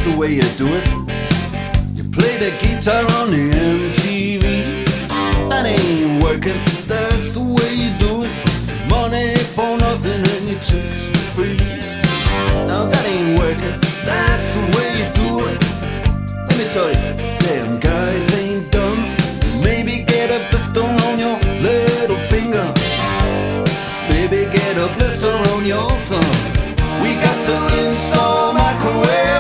that's the way you do it. You play the guitar on the MTV. That ain't working, that's the way you do it. Money for nothing and your chicks for free. Now that ain't working, that's the way you do it. Let me tell you, damn guy.